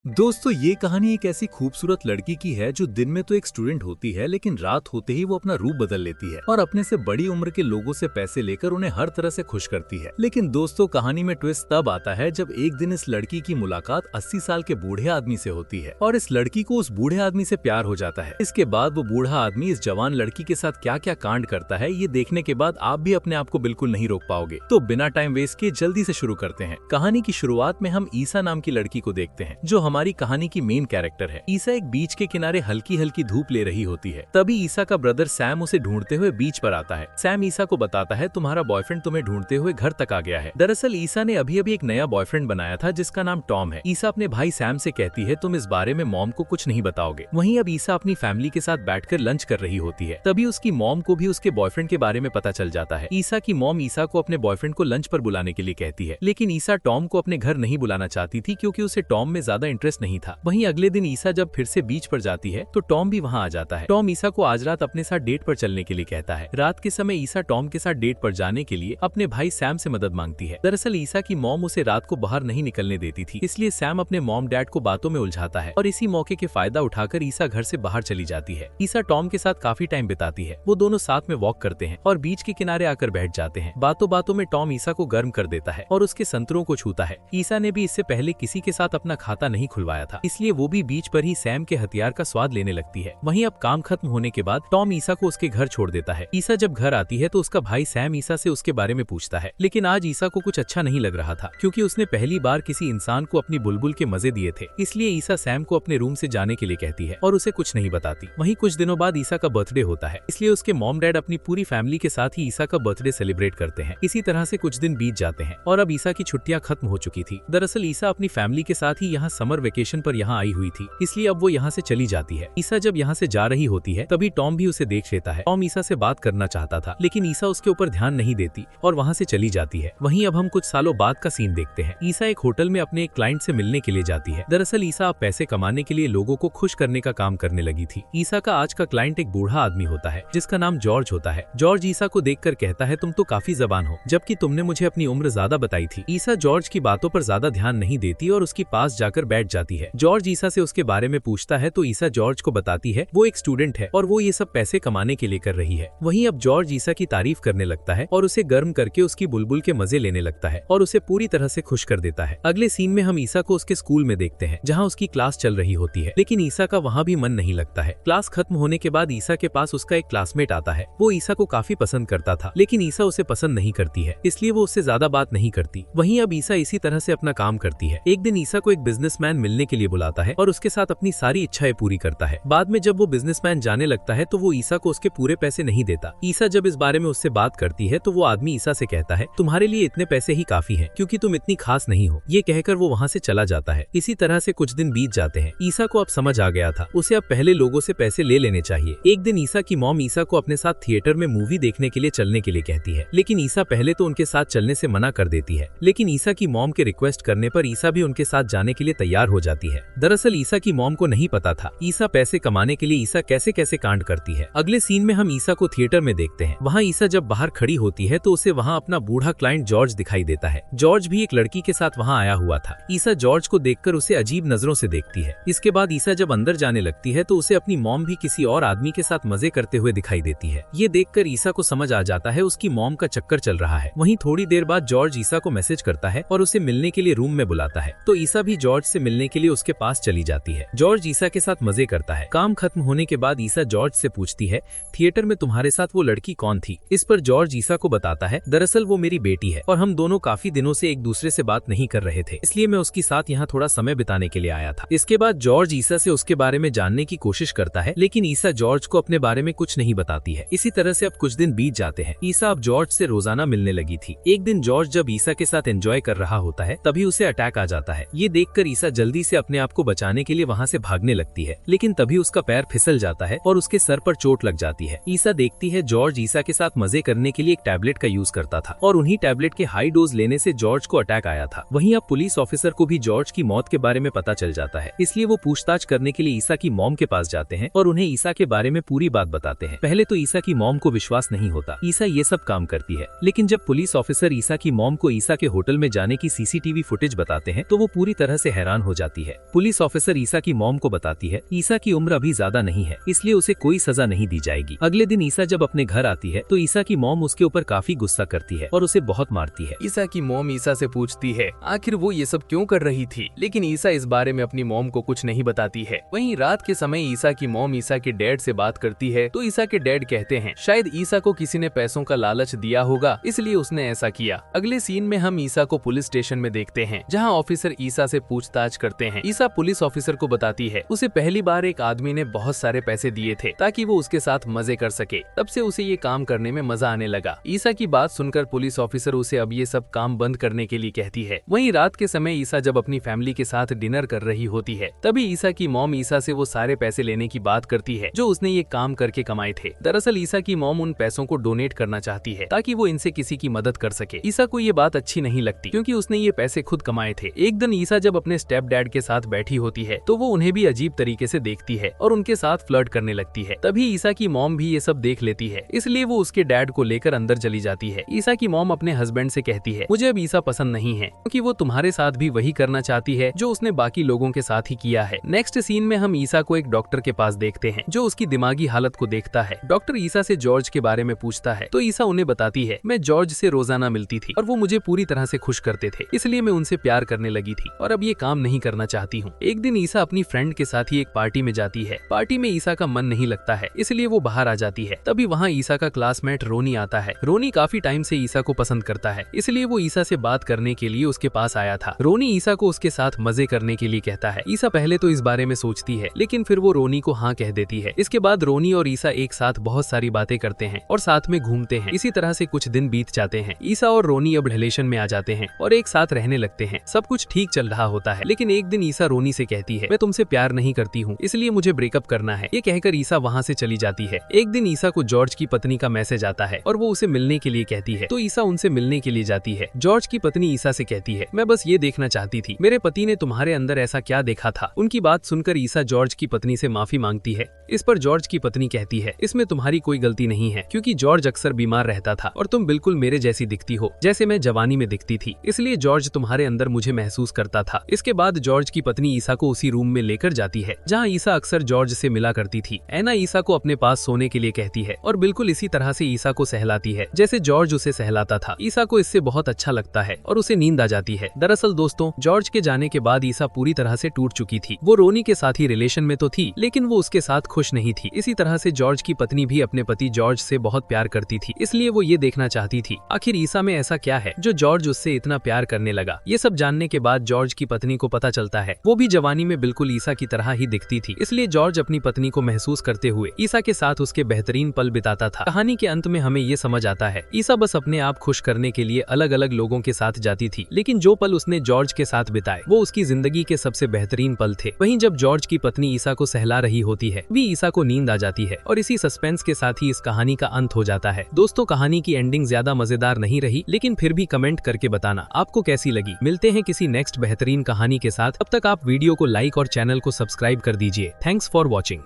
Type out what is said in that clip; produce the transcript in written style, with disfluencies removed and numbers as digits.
दोस्तों, ये कहानी एक ऐसी खूबसूरत लड़की की है जो दिन में तो एक स्टूडेंट होती है, लेकिन रात होते ही वो अपना रूप बदल लेती है और अपने से बड़ी उम्र के लोगों से पैसे लेकर उन्हें हर तरह से खुश करती है। लेकिन दोस्तों, कहानी में ट्विस्ट तब आता है जब एक दिन इस लड़की की मुलाकात 80 साल के बूढ़े आदमी से होती है और इस लड़की को उस बूढ़े आदमी से प्यार हो जाता है। इसके बाद वो बूढ़ा आदमी इस जवान लड़की के साथ क्या क्या कांड करता है, ये देखने के बाद आप भी अपने आप को बिल्कुल नहीं रोक पाओगे। तो बिना टाइम वेस्ट किए जल्दी से शुरू करते हैं। कहानी की शुरुआत में हम ईसा नाम की लड़की को देखते हैं, जो हमारी कहानी की मेन कैरेक्टर है। ईसा एक बीच के किनारे हल्की हल्की धूप ले रही होती है। तभी ईसा का ब्रदर सैम उसे ढूंढते हुए बीच पर आता है। सैम ईसा को बताता है, तुम्हारा बॉयफ्रेंड तुम्हें ढूंढते हुए घर तक आ गया है। दरअसल ईसा ने अभी अभी एक नया बॉयफ्रेंड बनाया था जिसका नाम टॉम है। ईसा अपने भाई सैम से कहती है, तुम इस बारे में मॉम को कुछ नहीं बताओगे। वहीं अब ईसा अपनी फैमिली के साथ बैठकर लंच कर रही होती है। तभी उसकी मॉम को भी उसके बॉयफ्रेंड के बारे में पता चल जाता है। ईसा की मॉम ईसा को अपने बॉयफ्रेंड को लंच पर बुलाने के लिए कहती है, लेकिन ईसा टॉम को अपने घर नहीं बुलाना चाहती थी क्योंकि उसे टॉम में ज्यादा इंटरेस्ट नहीं था। वहीं अगले दिन ईसा जब फिर से बीच पर जाती है तो टॉम भी वहां आ जाता है। टॉम ईसा को आज रात अपने साथ डेट पर चलने के लिए कहता है। रात के समय ईसा टॉम के साथ डेट पर जाने के लिए अपने भाई सैम से मदद मांगती है। दरअसल ईसा की मॉम उसे रात को बाहर नहीं निकलने देती थी, इसलिए सैम अपने मॉम डैड को बातों में उलझाता है और इसी मौके के फायदा उठाकर ईसा घर से बाहर चली जाती है। ईसा टॉम के साथ काफी टाइम बिताती है। वो दोनों साथ में वॉक करते हैं और बीच के किनारे आकर बैठ जाते हैं। बातों बातों में टॉम ईसा को गर्म कर देता है और उसके संतरों को छूता है। ईसा ने भी इससे पहले किसी के साथ अपना खाता नहीं खुलवाया था, इसलिए वो भी बीच पर ही सैम के हथियार का स्वाद लेने लगती है। वहीं अब काम खत्म होने के बाद टॉम ईसा को उसके घर छोड़ देता है। ईसा जब घर आती है तो उसका भाई सैम ईसा से उसके बारे में पूछता है, लेकिन आज ईसा को कुछ अच्छा नहीं लग रहा था क्योंकि उसने पहली बार किसी इंसान को अपनी बुलबुल के मजे दिए थे। इसलिए ईसा सैम को अपने रूम से जाने के लिए कहती है और उसे कुछ नहीं बताती। वहीं कुछ दिनों बाद ईसा का बर्थडे होता है, इसलिए उसके मॉम डैड अपनी पूरी फैमिली के साथ ही ईसा का बर्थडे सेलिब्रेट करते हैं। इसी तरह से कुछ दिन बीत जाते हैं और अब ईसा की छुट्टियां खत्म हो चुकी थी। दरअसल ईसा अपनी फैमिली के साथ ही यहाँ समर वेकेशन पर यहाँ आई हुई थी, इसलिए अब वो यहाँ से चली जाती है। ईसा जब यहाँ से जा रही होती है तभी टॉम भी उसे देख लेता है। टॉम ईसा से बात करना चाहता था, लेकिन ईसा उसके ऊपर ध्यान नहीं देती और वहाँ से चली जाती है। वहीं अब हम कुछ सालों बाद का सीन देखते हैं। ईसा एक होटल में अपने एक क्लाइंट से मिलने के लिए जाती है। दरअसल ईसा अब पैसे कमाने के लिए लोगों को खुश करने का काम करने लगी थी। ईसा का आज का क्लाइंट एक बूढ़ा आदमी होता है जिसका नाम जॉर्ज होता है। जॉर्ज ईसा को देखकर कहता है, तुम तो काफी जबान हो, जबकि तुमने मुझे अपनी उम्र ज्यादा बताई थी। ईसा जॉर्ज की बातों पर ज्यादा ध्यान नहीं देती और उसके पास जाकर बैठ जाती है। जॉर्ज ईसा से उसके बारे में पूछता है तो ईसा जॉर्ज को बताती है वो एक स्टूडेंट है और वो ये सब पैसे कमाने के लिए कर रही है। वहीं अब जॉर्ज ईसा की तारीफ करने लगता है और उसे गर्म करके उसकी बुलबुल के मजे लेने लगता है और उसे पूरी तरह से खुश कर देता है। अगले सीन में हम ईसा को उसके स्कूल में देखते हैं जहाँ उसकी क्लास चल रही होती है, लेकिन ईसा का वहाँ भी मन नहीं लगता है। क्लास खत्म होने के बाद ईसा के पास उसका एक क्लासमेट आता है। वो ईसा को काफी पसंद करता था, लेकिन ईसा उसे पसंद नहीं करती है, इसलिए वो उससे ज्यादा बात नहीं करती। वहीं अब ईसा इसी तरह से अपना काम करती है। एक दिन ईसा को एक बिजनेसमैन मिलने के लिए बुलाता है और उसके साथ अपनी सारी इच्छाएं पूरी करता है। बाद में जब वो बिजनेसमैन जाने लगता है तो वो ईसा को उसके पूरे पैसे नहीं देता। ईसा जब इस बारे में उससे बात करती है तो वो आदमी ईसा से कहता है, तुम्हारे लिए इतने पैसे ही काफी हैं क्योंकि तुम इतनी खास नहीं हो। ये कहकर वो वहाँ से चला जाता है। इसी तरह से कुछ दिन बीत जाते हैं। ईसा को अब समझ आ गया था उसे अब पहले लोगों से पैसे ले लेने चाहिए। एक दिन ईसा की मॉम ईसा को अपने साथ थिएटर में मूवी देखने के लिए चलने के लिए कहती है, लेकिन ईसा पहले तो उनके साथ चलने से मना कर देती है। लेकिन ईसा की मॉम के रिक्वेस्ट करने पर ईसा भी उनके साथ जाने के लिए तैयार हो जाती है। दरअसल ईसा की मॉम को नहीं पता था ईसा पैसे कमाने के लिए ईसा कैसे कैसे कांड करती है। अगले सीन में हम ईसा को थिएटर में देखते हैं। वहाँ ईसा जब बाहर खड़ी होती है तो उसे वहाँ अपना बूढ़ा क्लाइंट जॉर्ज दिखाई देता है। जॉर्ज भी एक लड़की के साथ वहाँ आया हुआ था। ईसा जॉर्ज को देखकर उसे अजीब नजरों से देखती है। इसके बाद ईसा जब अंदर जाने लगती है तो उसे अपनी मॉम भी किसी और आदमी के साथ मजे करते हुए दिखाई देती है। ये देखकर ईसा को समझ आ जाता है उसकी मॉम का चक्कर चल रहा है। वहीं थोड़ी देर बाद जॉर्ज ईसा को मैसेज करता है और उसे मिलने के लिए रूम में बुलाता है, तो ईसा भी जॉर्ज से मिलने के लिए उसके पास चली जाती है। जॉर्ज ईसा के साथ मजे करता है। काम खत्म होने के बाद ईसा जॉर्ज से पूछती है, थिएटर में तुम्हारे साथ वो लड़की कौन थी? इस पर जॉर्ज ईसा को बताता है, दरअसल वो मेरी बेटी है और हम दोनों काफी दिनों से एक दूसरे से बात नहीं कर रहे थे, इसलिए मैं उसके साथ यहाँ थोड़ा समय बिताने के लिए आया था। इसके बाद जॉर्ज ईसा से उसके बारे में जानने की कोशिश करता है, लेकिन ईसा जॉर्ज को अपने बारे में कुछ नहीं बताती है। इसी तरह से अब कुछ दिन बीत जाते हैं। ईसा अब जॉर्ज से रोजाना मिलने लगी थी। एक दिन जॉर्ज जब ईसा के साथ एंजॉय कर रहा होता है तभी उसे अटैक आ जाता है। ये देखकर ईसा जल्दी से अपने आप को बचाने के लिए वहाँ से भागने लगती है, लेकिन तभी उसका पैर फिसल जाता है और उसके सर पर चोट लग जाती है। ईसा देखती है जॉर्ज ईसा के साथ मजे करने के लिए एक टैबलेट का यूज करता था और उन्हीं टैबलेट के हाई डोज लेने से जॉर्ज को अटैक आया था। वहीं अब पुलिस ऑफिसर को भी जॉर्ज की मौत के बारे में पता चल जाता है, इसलिए वो पूछताछ करने के लिए ईसा की मॉम के पास जाते हैं और उन्हें ईसा के बारे में पूरी बात बताते हैं। पहले तो ईसा की मॉम को विश्वास नहीं होता ईसा ये सब काम करती है, लेकिन जब पुलिस ऑफिसर ईसा की मॉम को ईसा के होटल में जाने की सीसीटीवी फुटेज बताते हैं तो वो पूरी तरह से हैरान हो जाती है। पुलिस ऑफिसर ईसा की मॉम को बताती है ईसा की उम्र अभी ज्यादा नहीं है, इसलिए उसे कोई सजा नहीं दी जाएगी। अगले दिन ईसा जब अपने घर आती है तो ईसा की मॉम उसके ऊपर काफी गुस्सा करती है और उसे बहुत मारती है। ईसा की मॉम ईसा से पूछती है आखिर वो ये सब क्यों कर रही थी, लेकिन ईसा इस बारे में अपनी मॉम को कुछ नहीं बताती है। वहीं रात के समय ईसा की मॉम ईसा के डैड से बात करती है तो ईसा के डैड कहते हैं शायद ईसा को किसी ने पैसों का लालच दिया होगा, इसलिए उसने ऐसा किया। अगले सीन में हम ईसा को पुलिस स्टेशन में देखते हैं जहां ऑफिसर ईसा से पूछताछ करते हैं। ईसा पुलिस ऑफिसर को बताती है उसे पहली बार एक आदमी ने बहुत सारे पैसे दिए थे ताकि वो उसके साथ मजे कर सके, तब से उसे ये काम करने में मजा आने लगा। ईसा की बात सुनकर पुलिस ऑफिसर उसे अब ये सब काम बंद करने के लिए कहती है। वहीं रात के समय ईसा जब अपनी फैमिली के साथ डिनर कर रही होती है तभी ईसा की मॉम ईसा से वो सारे पैसे लेने की बात करती है जो उसने ये काम करके कमाए थे। दरअसल ईसा की मॉम उन पैसों को डोनेट करना चाहती है ताकि वो इनसे किसी की मदद कर सके। ईसा को ये बात अच्छी नहीं लगती क्योंकि उसने ये पैसे खुद कमाए थे। एक दिन ईसा जब अपने स्टेप डैड के साथ बैठी होती है तो वो उन्हें भी अजीब तरीके से देखती है और उनके साथ फ्लर्ट करने लगती है। तभी ईसा की मॉम भी ये सब देख लेती है, इसलिए वो उसके डैड को लेकर अंदर चली जाती है। ईसा की मॉम अपने हस्बैंड से कहती है मुझे अब ईसा पसंद नहीं है क्योंकि वो तुम्हारे साथ भी वही करना चाहती है जो उसने बाकी लोगों के साथ ही किया है। नेक्स्ट सीन में हम ईसा को एक डॉक्टर के पास देखते हैं जो उसकी दिमागी हालत को देखता है। डॉक्टर ईसा से जॉर्ज के बारे में पूछता है तो ईसा उन्हें बताती है मैं जॉर्ज से रोजाना मिलती थी और वो मुझे पूरी तरह से खुश करते थे, इसलिए मैं उनसे प्यार करने लगी थी और अब ये काम नहीं करना चाहती हूँ। एक दिन ईसा अपनी फ्रेंड के साथ ही एक पार्टी में जाती है। पार्टी में ईसा का मन नहीं लगता है, इसलिए वो बाहर आ जाती है। तभी वहाँ ईसा का क्लासमेट रोनी आता है। रोनी काफी टाइम से ईसा को पसंद करता है, इसलिए वो ईसा से बात करने के लिए उसके पास आया था। रोनी ईसा को उसके साथ मजे करने के लिए कहता है। ईसा पहले तो इस बारे में सोचती है, लेकिन फिर वो रोनी को हाँ कह देती है। इसके बाद रोनी और ईसा एक साथ बहुत सारी बातें करते हैं और साथ में घूमते हैं। इसी तरह से कुछ दिन बीत जाते हैं। ईसा और रोनी अब रिलेशन में आ जाते हैं और एक साथ रहने लगते हैं। सब कुछ ठीक चल रहा होता है, लेकिन एक दिन ईसा रोनी से कहती है मैं तुमसे प्यार नहीं करती हूँ, इसलिए मुझे ब्रेकअप करना है। ये कहकर ईसा वहाँ से चली जाती है। एक दिन ईसा को जॉर्ज की पत्नी का मैसेज आता है और वो उसे मिलने के लिए कहती है, तो ईसा उनसे मिलने के लिए जाती है। जॉर्ज की पत्नी ईसा से कहती है मैं बस ये देखना चाहती थी, मेरे पति ने तुम्हारे अंदर ऐसा क्या देखा था। उनकी बात सुनकर ईसा जॉर्ज की पत्नी से माफी मांगती है। इस पर जॉर्ज की पत्नी कहती है इसमें तुम्हारी कोई गलती नहीं है, क्योंकि जॉर्ज अक्सर बीमार रहता था और तुम बिल्कुल मेरे जैसी दिखती हो, जैसे मैं जवानी में दिखती थी, इसलिए जॉर्ज तुम्हारे अंदर मुझे महसूस करता था। इसके बाद जॉर्ज की पत्नी ईसा को उसी रूम में लेकर जाती है जहाँ ईसा अक्सर जॉर्ज से मिला करती थी। ऐना ईसा को अपने पास सोने के लिए कहती है और बिल्कुल इसी तरह से ईसा को सहलाती है जैसे जॉर्ज उसे सहलाता था। ईसा को इससे बहुत अच्छा लगता है और उसे नींद आ जाती है। दरअसल दोस्तों, जॉर्ज के जाने के बाद ईसा पूरी तरह से टूट चुकी थी। वो रोनी के साथ ही रिलेशन में तो थी, लेकिन वो उसके साथ खुश नहीं थी। इसी तरह से जॉर्ज की पत्नी भी अपने पति जॉर्ज से बहुत प्यार करती थी, इसलिए वो ये देखना चाहती थी आखिर ईसा में ऐसा क्या है जो जॉर्ज उससे इतना प्यार करने लगा। ये सब जानने के बाद जॉर्ज की पत्नी को पता चलता है वो भी जवानी में बिल्कुल ईसा की तरह ही दिखती थी, इसलिए जॉर्ज अपनी पत्नी को महसूस करते हुए ईसा के साथ उसके बेहतरीन पल बिताता था। कहानी के अंत में हमें ये समझ आता है ईसा बस अपने आप खुश करने के लिए अलग अलग लोगों के साथ जाती थी, लेकिन जो पल उसने जॉर्ज के साथ बिताए वो उसकी जिंदगी के सबसे बेहतरीन पल थे। वहीं जब जॉर्ज की पत्नी ईसा को सहला रही होती है भी ईसा को नींद आ जाती है और इसी सस्पेंस के साथ ही इस कहानी का अंत हो जाता है। दोस्तों, कहानी की एंडिंग ज्यादा मजेदार नहीं रही, लेकिन फिर भी कमेंट करके बताना आपको कैसी लगी। मिलते हैं किसी नेक्स्ट बेहतरीन कहानी के साथ, तब तक आप वीडियो को लाइक और चैनल को सब्सक्राइब कर दीजिए। Thanks for watching.